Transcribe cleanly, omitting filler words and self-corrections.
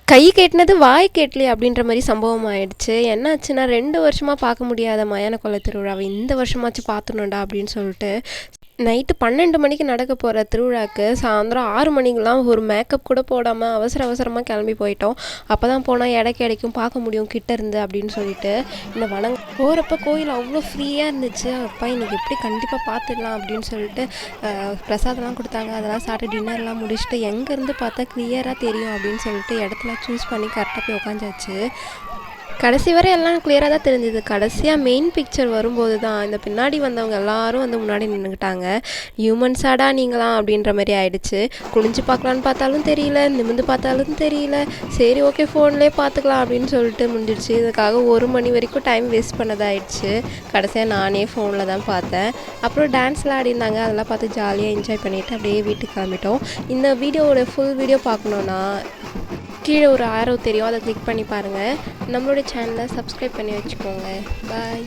கை கேட்டினது வாய் கேட்கலையே அப்படின்ற மாதிரி சம்பவம் ஆயிடுச்சு. என்னாச்சுன்னா 2 வருஷமா பார்க்க முடியாத மயான கொள்ளை திருவிழாவை இந்த வருஷமாச்சும் பார்த்துடணும்டா அப்படின்னு சொல்லிட்டு நைட்டு 12 மணிக்கு நடக்க போகிற திருவிழாவுக்கு சாயந்தரம் 6 மணிக்கெலாம் ஒரு மேக்கப் கூட போடாமல் அவசரமாக கிளம்பி போயிட்டோம். அப்போ தான் போனால் கிடைக்கும் பார்க்க முடியும் கிட்ட இருந்து அப்படின்னு சொல்லிட்டு இந்த போகிறப்ப கோயில் அவ்வளோ ஃப்ரீயாக இருந்துச்சு. அப்பா இன்றைக்கி எப்படி கண்டிப்பாக பார்த்துடலாம் அப்படின்னு சொல்லிட்டு பிரசாதம்லாம் கொடுத்தாங்க. அதெல்லாம் சாப்பிட்டு டின்னர்லாம் முடிச்சுட்டு எங்கேருந்து பார்த்தா கிளியராக தெரியும் அப்படின்னு சொல்லிட்டு இடத்துல சூஸ் பண்ணி கரெக்டாக போய் உட்காந்தாச்சு. கடைசி வரை எல்லாம் கிளியராக தான் தெரிஞ்சுது. கடைசியாக மெயின் பிக்சர் வரும்போது தான் இந்த பின்னாடி வந்தவங்க எல்லாரும் வந்து முன்னாடி நின்றுக்கிட்டாங்க. ஹியூமன்ஸாடா நீங்களாம் அப்படின்ற மாதிரி ஆயிடுச்சு. குனிஞ்சு பார்க்கலான்னு பார்த்தாலும் தெரியல, நிமிந்து பார்த்தாலும் தெரியல. சரி ஓகே ஃபோன்லேயே பார்த்துக்கலாம் அப்படின்னு சொல்லிட்டு முடிஞ்சிடுச்சு. இதுக்காக 1 மணி வரைக்கும் டைம் வேஸ்ட் பண்ணதாயிடுச்சு. கடைசியாக நானே ஃபோனில் தான் பார்த்தேன். அப்புறம் டான்ஸ்லாம் ஆடிருந்தாங்க. அதெல்லாம் பார்த்து ஜாலியாக என்ஜாய் பண்ணிவிட்டு அப்படியே வீட்டுக்கு கிளம்பிட்டோம். இந்த வீடியோவோட ஃபுல் வீடியோ பார்க்கணுன்னா கீழே ஒரு ஆரோ தெரியும், அதை கிளிக் பண்ணி பாருங்கள். நம்மளோட சேனலை சப்ஸ்கிரைப் பண்ணி வச்சுக்கோங்க. பாய்.